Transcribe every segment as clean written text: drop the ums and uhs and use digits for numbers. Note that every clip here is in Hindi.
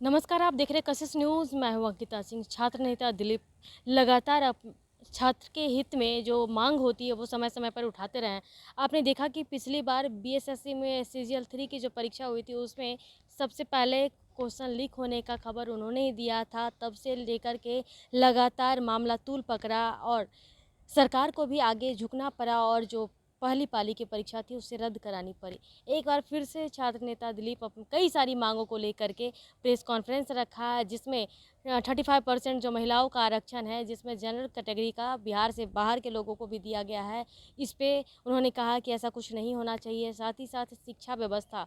नमस्कार, आप देख रहे हैं कशिश न्यूज़। मैं हूं अंकिता सिंह। छात्र नेता दिलीप लगातार छात्र के हित में जो मांग होती है वो समय समय पर उठाते रहे हैं। आपने देखा कि पिछली बार बीएसएससी में सीजीएल 3 की जो परीक्षा हुई थी उसमें सबसे पहले क्वेश्चन लीक होने का खबर उन्होंने ही दिया था। तब से लेकर के लगातार मामला तूल पकड़ा और सरकार को भी आगे झुकना पड़ा और जो पहली पाली की परीक्षा थी उसे रद्द करानी पड़ी। एक बार फिर से छात्र नेता दिलीप कई सारी मांगों को लेकर के प्रेस कॉन्फ्रेंस रखा है, जिसमें 35% जो महिलाओं का आरक्षण है, जिसमें जनरल कैटेगरी का बिहार से बाहर के लोगों को भी दिया गया है। इस पे उन्होंने कहा कि ऐसा कुछ नहीं होना चाहिए। साथ ही साथ शिक्षा व्यवस्था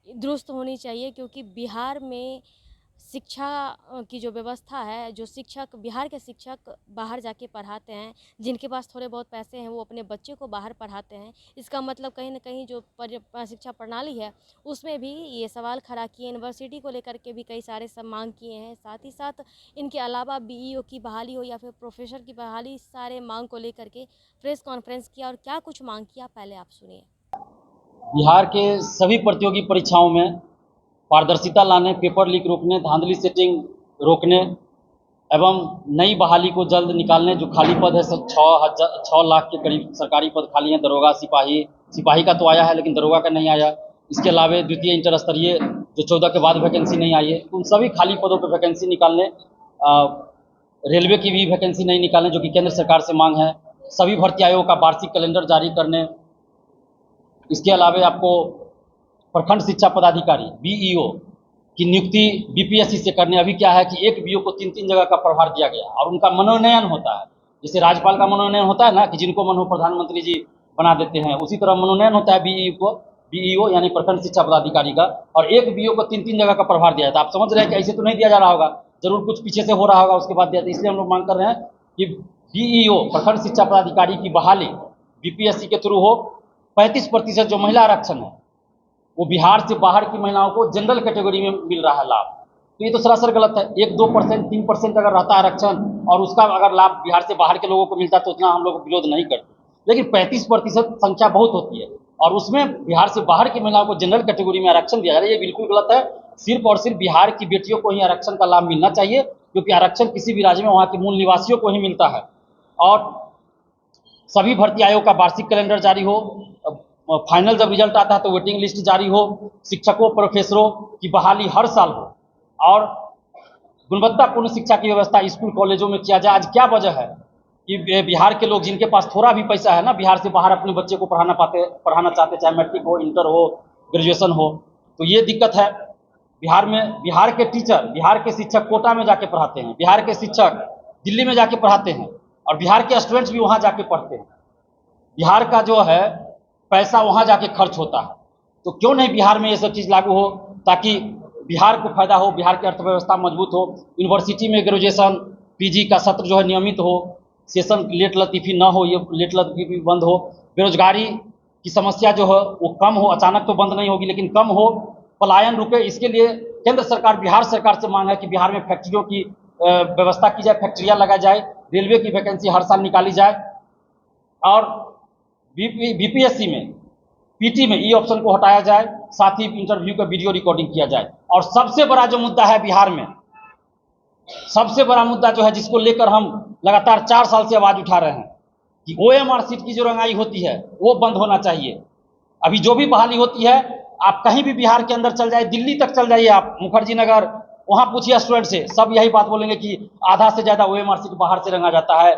दुरुस्त होनी चाहिए, क्योंकि बिहार में शिक्षा की जो व्यवस्था है, जो शिक्षक बिहार के शिक्षक बाहर जाके पढ़ाते हैं, जिनके पास थोड़े बहुत पैसे हैं वो अपने बच्चे को बाहर पढ़ाते हैं। इसका मतलब कहीं ना कहीं जो शिक्षा प्रणाली है उसमें भी ये सवाल खड़ा किए। यूनिवर्सिटी को लेकर के भी कई सारे सब मांग किए हैं। साथ ही साथ इनके अलावा बीईओ की बहाली हो या फिर प्रोफेसर की बहाली, सारे मांग को लेकर के प्रेस कॉन्फ्रेंस किया। और क्या कुछ मांग किया, पहले आप सुनिए। बिहार के सभी प्रतियोगी परीक्षाओं में पारदर्शिता लाने, पेपर लीक रोकने, धांधली सेटिंग रोकने एवं नई बहाली को जल्द निकालने। जो खाली पद है सब 6 लाख के करीब सरकारी पद खाली हैं। दरोगा, सिपाही का तो आया है लेकिन दरोगा का नहीं आया। इसके अलावा द्वितीय इंटर स्तरीय जो 14 के बाद वैकेंसी नहीं आई है, उन सभी खाली पदों पर वैकेंसी निकालने। रेलवे की भी वैकेंसी नहीं निकालने, जो कि केंद्र सरकार से मांग है। सभी भर्ती आयोग का वार्षिक कैलेंडर जारी करने। इसके अलावा आपको प्रखंड शिक्षा पदाधिकारी बीईओ की नियुक्ति बीपीएससी से करने। अभी क्या है कि एक बीईओ को 3-3 जगह का प्रभार दिया गया और उनका मनोनयन होता है। जैसे राज्यपाल का मनोनयन होता है ना, कि जिनको मन हो प्रधानमंत्री जी बना देते हैं, उसी तरह मनोनयन होता है बीईओ यानी प्रखंड शिक्षा पदाधिकारी का। और एक बीईओ को 3-3 जगह का प्रभार दिया जाता है। आप समझ रहे हैं कि ऐसे तो नहीं दिया जा रहा होगा, जरूर कुछ पीछे से हो रहा होगा, उसके बाद दिया। इसलिए हम लोग मांग कर रहे हैं कि बीईओ प्रखंड शिक्षा पदाधिकारी की बहाली बीपीएससी के थ्रू हो। 35% जो महिला आरक्षण है वो बिहार से बाहर की महिलाओं को जनरल कैटेगरी में मिल रहा है लाभ। तो ये तो सरासर गलत है। 1-2%, 3% अगर रहता है आरक्षण और उसका अगर लाभ बिहार से बाहर के लोगों को मिलता तो उतना हम लोग विरोध नहीं करते। लेकिन 35% संख्या बहुत होती है और उसमें बिहार से बाहर की महिलाओं को जनरल कैटेगरी में आरक्षण दिया जा रहा है, ये बिल्कुल गलत है। सिर्फ और सिर्फ बिहार की बेटियों को ही आरक्षण का लाभ मिलना चाहिए, क्योंकि आरक्षण किसी भी राज्य में वहाँ के मूल निवासियों को ही मिलता है। और सभी भर्ती आयोग का वार्षिक कैलेंडर जारी हो। फाइनल जब रिजल्ट आता है तो वेटिंग लिस्ट जारी हो। शिक्षकों, प्रोफेसरों की बहाली हर साल हो और गुणवत्तापूर्ण शिक्षा की व्यवस्था स्कूल कॉलेजों में किया जाए। आज क्या वजह है कि बिहार के लोग जिनके पास थोड़ा भी पैसा है ना, बिहार से बाहर अपने बच्चे को पढ़ाना चाहते, चाहे मैट्रिक हो, इंटर हो, ग्रेजुएशन हो, तो ये दिक्कत है बिहार में। बिहार के टीचर, बिहार के शिक्षक कोटा में जाके पढ़ाते हैं, बिहार के शिक्षक दिल्ली में जाके पढ़ाते हैं और बिहार के स्टूडेंट्स भी वहाँ जाके पढ़ते हैं। बिहार का जो है पैसा वहाँ जाके खर्च होता है। तो क्यों नहीं बिहार में ये सब चीज़ लागू हो, ताकि बिहार को फायदा हो, बिहार की अर्थव्यवस्था मजबूत हो। यूनिवर्सिटी में ग्रेजुएशन पीजी का सत्र जो है नियमित हो, सेशन लेट लतीफ़ी ना हो, ये लेट लतीफ़ी बंद हो। बेरोजगारी की समस्या जो है वो कम हो, अचानक तो बंद नहीं होगी लेकिन कम हो, पलायन रुके। इसके लिए केंद्र सरकार, बिहार सरकार से मांग है कि बिहार में फैक्ट्रियों की व्यवस्था की जाए, फैक्ट्रियाँ लगाई जाए, रेलवे की वैकेंसी हर साल निकाली जाए और बीपीएससी में पीटी में ई ऑप्शन को हटाया जाए। साथ ही इंटरव्यू का वीडियो रिकॉर्डिंग किया जाए। और सबसे बड़ा जो मुद्दा है बिहार में, सबसे बड़ा मुद्दा जो है जिसको लेकर हम लगातार 4 साल से आवाज उठा रहे हैं कि ओएमआर सीट की जो रंगाई होती है वो बंद होना चाहिए। अभी जो भी बहाली होती है, आप कहीं भी बिहार के अंदर चल जाए, दिल्ली तक चल जाइए, आप मुखर्जी नगर, वहां पूछिए स्टूडेंट से, सब यही बात बोलेंगे कि आधा से ज्यादा ओएमआर सीट बाहर से रंगा जाता है,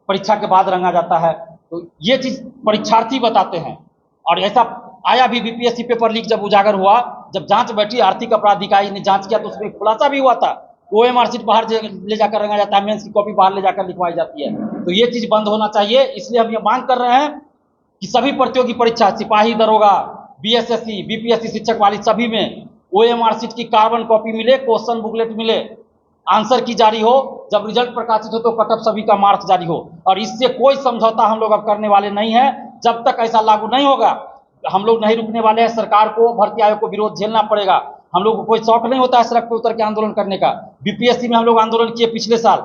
परीक्षा के बाद रंगा जाता है। तो ये चीज परीक्षार्थी बताते हैं। और ऐसा आया भी बीपीएससी पेपर लीक जब उजागर हुआ, जब जांच बैठी, आर्थिक अपराध इकाई ने जांच किया तो उसमें खुलासा भी हुआ था ओएमआर सीट बाहर ले जाकर रंगा जाता है, मेंस की कॉपी बाहर ले जाकर लिखवाई जाती है। तो ये चीज बंद होना चाहिए। इसलिए हम ये मांग कर रहे हैं कि सभी प्रतियोगी परीक्षा, सिपाही, दरोगा, बीएसएससी, बीपीएससी, शिक्षक वाली सभी में ओएमआर सीट की कार्बन कॉपी मिले, क्वेश्चन बुकलेट मिले, आंसर की जारी हो। जब रिजल्ट प्रकाशित हो तो कटअप सभी का मार्क्स जारी हो। और इससे कोई समझौता हम लोग अब करने वाले नहीं है। जब तक ऐसा लागू नहीं होगा हम लोग नहीं रुकने वाले हैं। सरकार को, भर्ती आयोग को विरोध झेलना पड़ेगा। हम लोग को कोई शौक नहीं होता है सड़क पर उतर के आंदोलन करने का। बीपीएससी में हम लोग आंदोलन किए पिछले साल,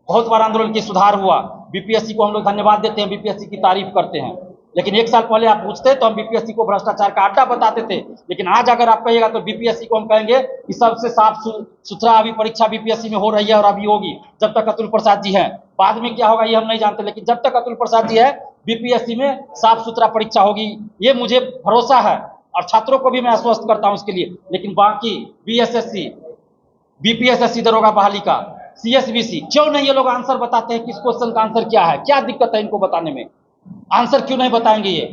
बहुत बार आंदोलन किए, सुधार हुआ। बीपीएससी को हम लोग धन्यवाद देते हैं, बीपीएससी की तारीफ करते हैं। लेकिन 1 साल पहले आप पूछते तो हम बीपीएससी को भ्रष्टाचार का अड्डा बताते थे। लेकिन आज अगर आप कहिएगा तो बीपीएससी को हम कहेंगे कि सबसे साफ सुथरा अभी परीक्षा बीपीएससी में हो रही है और अभी होगी जब तक अतुल प्रसाद जी हैं। बाद में क्या होगा ये हम नहीं जानते, लेकिन जब तक अतुल प्रसाद जी है बीपीएससी में साफ सुथरा परीक्षा होगी, ये मुझे भरोसा है और छात्रों को भी मैं आश्वस्त करता हूं इसके लिए। लेकिन बाकी बीएसएससी, बीपीएसएससी दरोगा बहाली का, सीएसबीसी, क्यों नहीं ये लोग आंसर बताते हैं? किस क्वेश्चन का आंसर क्या है? क्या दिक्कत है इनको बताने में? आंसर क्यों नहीं बताएंगे? ये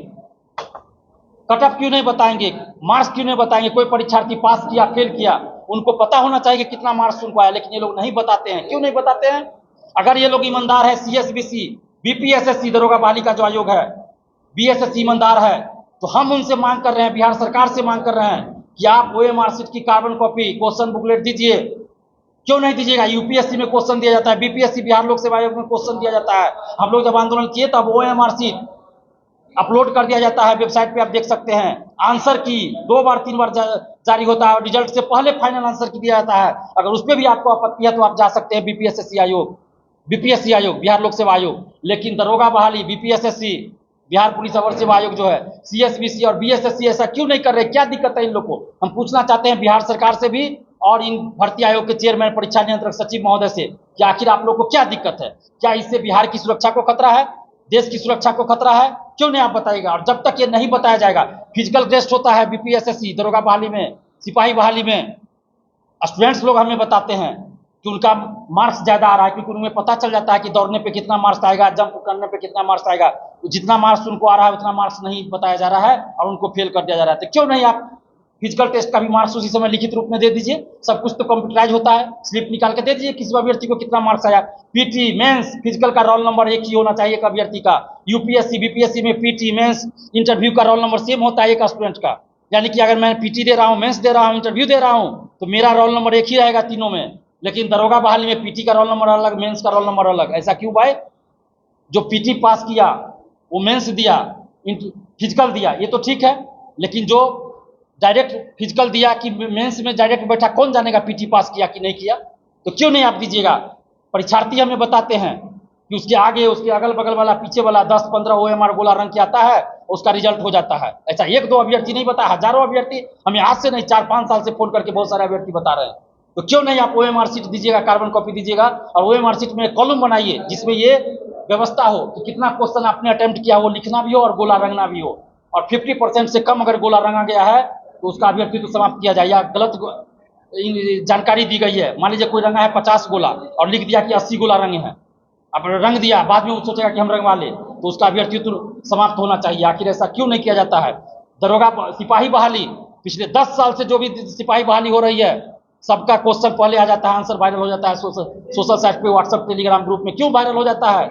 कट ऑफ क्यों नहीं बताएंगे? मार्क्स क्यों नहीं बताएंगे? कोई परीक्षार्थी पास किया फेल किया उनको पता होना चाहिए कि कितना मार्क्स उनको आया, लेकिन ये लोग नहीं बताते हैं। क्यों नहीं बताते हैं? अगर ये लोग ईमानदार है, सीएसबीसी, बीपीएसएससी दरोगा बहाली का जो आयोग है, बीएसएससी ईमानदार है, तो हम उनसे मांग कर रहे हैं, बिहार सरकार से मांग कर रहे हैं कि आप ओएमआर शीट की कार्बन कॉपी, क्वेश्चन बुकलेट दीजिए। क्यों नहीं दीजिएगा? यूपीएससी में क्वेश्चन दिया जाता है, बीपीएससी बिहार लोक सेवा आयोग में क्वेश्चन दिया जाता है। हम लोग जब आंदोलन किए तब ओएमआर शीट अपलोड कर दिया जाता है, वेबसाइट पे आप देख सकते हैं। आंसर की 2 बार 3 बार जारी होता है और रिजल्ट से पहले फाइनल आंसर की दिया जाता है। अगर उस पर भी आपको आपत्ति है तो आप जा सकते हैं बीपीएससी आयोग, बीपीएससी आयोग, बिहार लोक सेवा आयोग। लेकिन दरोगा बहाली, बीपीएसएससी, बिहार पुलिस अवर सेवा आयोग जो है, सीएसबीसी और बीएसएससी ऐसा क्यों नहीं कर रहे? क्या दिक्कत है इन लोग को? हम पूछना चाहते हैं बिहार सरकार से भी और इन भर्ती आयोग के चेयरमैन, परीक्षा नियंत्रक सचिव महोदय से कि आखिर आप लोग को क्या दिक्कत है? क्या इससे बिहार की सुरक्षा को खतरा है, देश की सुरक्षा को खतरा है? क्यों नहीं आप बताइएगा? और जब तक ये नहीं बताया जाएगा, फिजिकल टेस्ट होता है बीपीएसएससी दरोगा बहाली में, सिपाही बहाली में, स्टूडेंट्स लोग हमें बताते हैं कि उनका मार्क्स ज़्यादा आ रहा है, क्योंकि उन्हें पता चल जाता है कि दौड़ने पे कितना मार्क्स आएगा, जंप करने पे कितना मार्क्स आएगा। तो जितना मार्क्स उनको आ रहा है उतना मार्क्स नहीं बताया जा रहा है और उनको फेल कर दिया जा रहा है। तो क्यों नहीं आप फिजिकल टेस्ट का भी मार्क्स उसी समय लिखित रूप में दे दीजिए? सब कुछ तो कंप्यूटराइज होता है, स्लिप निकाल के दे दीजिए किसी अभ्यर्थी को कितना मार्क्स आया। पीटी, मेंस, फिजिकल का रोल नंबर एक ही होना चाहिए एक अभ्यर्थी का। यूपीएससी, बीपीएससी में पीटी, मेंस, इंटरव्यू का रोल नंबर सेम होता है एक स्टूडेंट का। यानी कि अगर मैं पीटी दे रहा हूँ, मेंस दे रहा हूँ, इंटरव्यू दे रहा हूँ, तो मेरा रोल नंबर एक ही रहेगा तीनों में। लेकिन दरोगा बहाली में पीटी का रोल नंबर अलग, मेंस का रोल नंबर अलग। ऐसा क्यों भाई? जो पीटी पास किया वो मेंस दिया, फिजिकल दिया, ये तो ठीक है। लेकिन जो डायरेक्ट फिजिकल दिया कि मेंस में डायरेक्ट बैठा, कौन जानेगा पीटी पास किया कि नहीं किया? तो क्यों नहीं आप दीजिएगा? परीक्षार्थी हमें बताते हैं कि उसके आगे, उसके अगल बगल वाला, पीछे वाला 10-15 ओएमआर गोला रंग के आता है, उसका रिजल्ट हो जाता है। ऐसा 1-2 अभ्यर्थी नहीं बता, हजारों अभ्यर्थी हमें आज से नहीं 4-5 साल से फोन करके बहुत सारे अभ्यर्थी बता रहे हैं। तो क्यों नहीं आप ओएमआर शीट दीजिएगा, कार्बन कॉपी दीजिएगा और ओएमआर शीट में कॉलम बनाइए जिसमें ये व्यवस्था हो कि कितना क्वेश्चन आपने अटेम्प्ट किया, वो लिखना भी हो और गोला रंगना भी हो। और 50% से कम अगर गोला रंगा गया है तो उसका अभ्यर्थी तो समाप्त किया जाए, या गलत जानकारी दी गई है। मान लीजिए कोई रंगा है 50 गोला और लिख दिया कि 80 गोला रंगे हैं, अब रंग दिया, बाद में वो सोचेगा कि हम रंगवा ले, तो उसका अभ्यर्थित्व समाप्त होना चाहिए। आखिर ऐसा क्यों नहीं किया जाता है? दरोगा सिपाही बहाली, पिछले 10 साल से जो भी सिपाही बहाली हो रही है, सबका क्वेश्चन पहले आ जाता है, आंसर वायरल हो जाता है सोशल साइट पे, व्हाट्सएप, टेलीग्राम ग्रुप में। क्यों वायरल हो जाता है?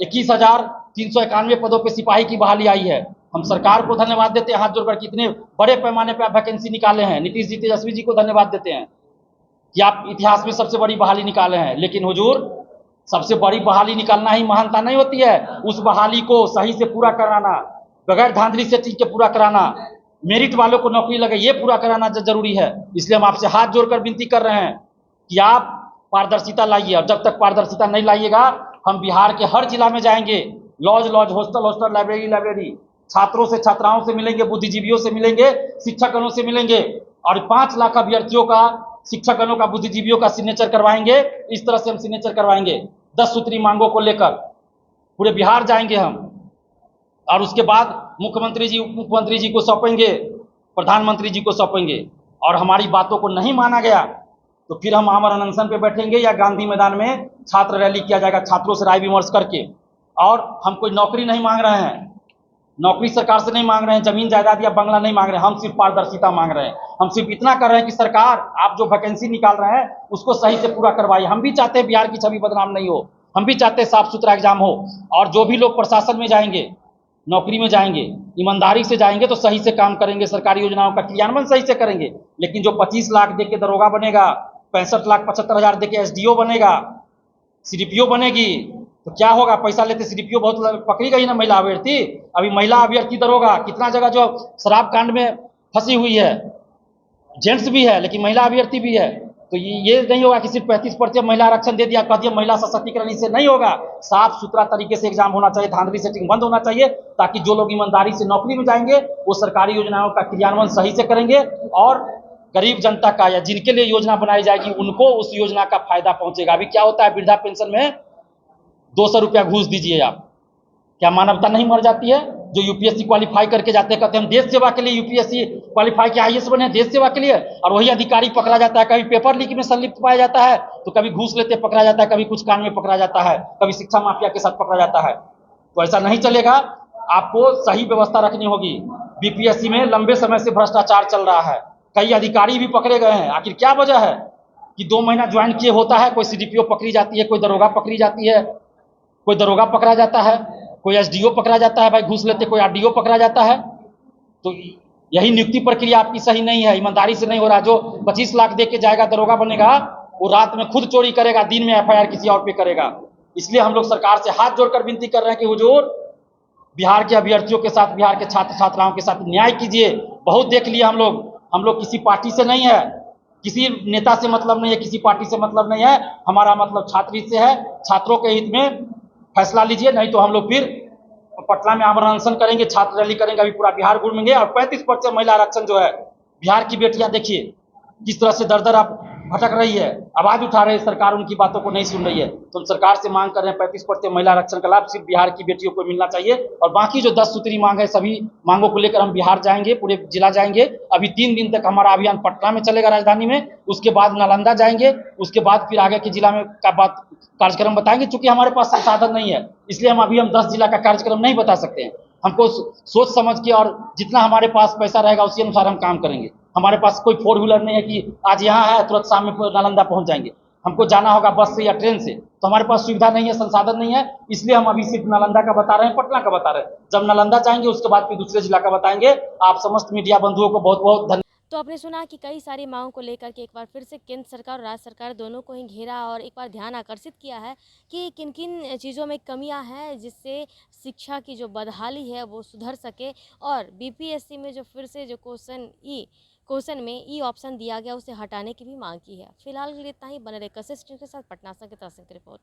21,391 पदों पे सिपाही की बहाली आई है। हम सरकार को धन्यवाद देते हैं हाथ जोड़कर कि इतने बड़े पैमाने पे आप वैकेंसी निकाले हैं। नीतीश जी, तेजस्वी जी को धन्यवाद देते हैं कि आप इतिहास में सबसे बड़ी बहाली निकाले हैं। लेकिन हुजूर, सबसे बड़ी बहाली निकालना ही महानता नहीं होती है, उस बहाली को सही से पूरा कराना, बगैर धांधली से चीज के पूरा कराना, मेरिट वालों को नौकरी लगे ये पूरा कराना जरूरी है। इसलिए हम आपसे हाथ जोड़कर विनती कर रहे हैं कि आप पारदर्शिता लाइए, और जब तक पारदर्शिता नहीं लाइएगा, हम बिहार के हर जिला में जाएंगे, लॉज, हॉस्टल, लाइब्रेरी, छात्रों से, छात्राओं से मिलेंगे, बुद्धिजीवियों से मिलेंगे, शिक्षकगणों से मिलेंगे, और 5 लाख अभ्यर्थियों का, शिक्षकगणों का, बुद्धिजीवियों का सिग्नेचर करवाएंगे। इस तरह से हम सिग्नेचर करवाएंगे 10 सूत्री मांगों को लेकर पूरे बिहार जाएंगे हम, और उसके बाद मुख्यमंत्री जी, उप मुख्यमंत्री जी को सौंपेंगे, प्रधानमंत्री जी को सौंपेंगे। और हमारी बातों को नहीं माना गया तो फिर हम आमरण अनशन पे बैठेंगे या गांधी मैदान में छात्र रैली किया जाएगा, छात्रों से राय विमर्श करके। और हम कोई नौकरी नहीं मांग रहे हैं, नौकरी सरकार से नहीं मांग रहे हैं, जमीन जायदाद या बंगला नहीं मांग रहे हैं, हम सिर्फ पारदर्शिता मांग रहे हैं। हम सिर्फ इतना कर रहे हैं कि सरकार, आप जो वैकेंसी निकाल रहे हैं उसको सही से पूरा करवाइए। हम भी चाहते हैं बिहार की छवि बदनाम नहीं हो, हम भी चाहते हैं साफ सुथरा एग्जाम हो। और जो भी लोग प्रशासन में जाएंगे, नौकरी में जाएंगे, ईमानदारी से जाएंगे तो सही से काम करेंगे, सरकारी योजनाओं का क्रियान्वयन सही से करेंगे। लेकिन जो 25 लाख दे के दरोगा बनेगा, 65,75,000 दे के एसडीओ बनेगा, सीडीपीओ बनेगी, तो क्या होगा? पैसा लेते सीडीपीओ बहुत पकड़ी गई ना महिला अभ्यर्थी। अभी महिला अभ्यर्थी दरोगा कितना जगह जो शराब कांड में फंसी हुई है, जेंट्स भी है लेकिन महिला अभ्यर्थी भी है। तो ये नहीं होगा कि सिर्फ 35% महिला आरक्षण दे दिया, कह दिया महिला सशक्तिकरण, इससे नहीं होगा। साफ सुथरा तरीके से एग्जाम होना चाहिए, धांधली सेटिंग बंद होना चाहिए, ताकि जो लोग ईमानदारी से नौकरी में जाएंगे वो सरकारी योजनाओं का क्रियान्वयन सही से करेंगे और गरीब जनता का या जिनके लिए योजना बनाई जाएगी उनको उस योजना का फायदा पहुंचेगा। अभी क्या होता है, वृद्धा पेंशन में 200 रुपया घूस दीजिए आप, क्या मानवता नहीं मर जाती है? जो यूपीएससी क्वालिफाई करके जाते हैं, कहते हैं हम देश सेवा के लिए यूपीएससी क्वालिफाई के आईएएस बने, देश सेवा के लिए, और वही अधिकारी पकड़ा जाता है, कभी पेपर लीक में संलिप्त पाया जाता है, तो कभी घूस लेते पकड़ा जाता है, कभी कुछ कांड में पकड़ा जाता है, कभी शिक्षा माफिया के साथ पकड़ा जाता है। तो ऐसा नहीं चलेगा, आपको सही व्यवस्था रखनी होगी। बीपीएससी में लंबे समय से भ्रष्टाचार चल रहा है, कई अधिकारी भी पकड़े गए हैं। आखिर क्या वजह है कि 2 महीना ज्वाइन किए होता है, कोई सीडीपीओ पकड़ी जाती है, कोई दरोगा पकड़ी जाती है, कोई दरोगा पकड़ा जाता है, कोई एसडीओ पकड़ा जाता है, भाई घूस लेते, कोई आरडीओ पकड़ा जाता है। तो यही नियुक्ति प्रक्रिया आपकी सही नहीं है, ईमानदारी से नहीं हो रहा। जो 25 लाख दे के जाएगा दरोगा बनेगा, वो रात में खुद चोरी करेगा, दिन में एफआईआर किसी और पे करेगा। इसलिए हम लोग सरकार से हाथ जोड़कर विनती कर रहे हैं कि हुजूर, बिहार के अभ्यर्थियों के साथ, बिहार के छात्र छात्राओं के साथ न्याय कीजिए। बहुत देख लिया हम लोग किसी पार्टी से नहीं है, किसी नेता से मतलब नहीं है, किसी पार्टी से मतलब नहीं है, हमारा मतलब छात्री से है। छात्रों के हित में फैसला लीजिए, नहीं तो हम लोग फिर पटना में आमरण अनशन करेंगे, छात्र रैली करेंगे, अभी पूरा बिहार घूमेंगे। और 35% महिला आरक्षण जो है, बिहार की बेटियां देखिए किस तरह से दर दर आप भटक रही है, आवाज उठा रहे हैं, सरकार उनकी बातों को नहीं सुन रही है। तो हम सरकार से मांग कर रहे हैं 35% महिला आरक्षण का लाभ सिर्फ बिहार की बेटियों को मिलना चाहिए। और बाकी जो 10 सूत्री मांग है, सभी मांगों को लेकर हम बिहार जाएंगे, पूरे जिला जाएंगे। अभी 3 दिन तक हमारा अभियान पटना में चलेगा, राजधानी में, उसके बाद नालंदा जाएंगे, उसके बाद फिर आगे के जिला में का बात कार्यक्रम बताएंगे। चूंकि हमारे पास संसाधन नहीं है, इसलिए हम अभी 10 जिला का कार्यक्रम नहीं बता सकते हैं। हमको सोच समझ के और जितना हमारे पास पैसा रहेगा उसी अनुसार हम काम करेंगे। हमारे पास कोई 4 व्हीलर नहीं है कि आज यहाँ है तुरंत शाम में नालंदा पहुंच जाएंगे। हमको जाना होगा बस से या ट्रेन से, तो हमारे पास सुविधा नहीं है, संसाधन नहीं है। इसलिए हम अभी सिर्फ नालंदा का बता रहे हैं, पटना का बता रहे हैं। जब नालंदा जाएंगे उसके बाद फिर दूसरे जिला का बताएंगे। आप समस्त मीडिया बंधुओं को बहुत बहुत धन्यवाद। तो आपने सुना कि कई सारी मांगों को लेकर के एक बार फिर से केंद्र सरकार और राज्य सरकार दोनों को ही घेरा और एक बार ध्यान आकर्षित किया है कि किन किन चीज़ों में कमियां हैं, जिससे शिक्षा की जो बदहाली है वो सुधर सके। और बीपीएससी में जो फिर से जो क्वेश्चन में ई ऑप्शन दिया गया उसे हटाने की भी मांग की है। फिलहाल के लिए इतना ही। बने रहे कशिश के साथ। पटना से अंकिता सिंह की रिपोर्ट।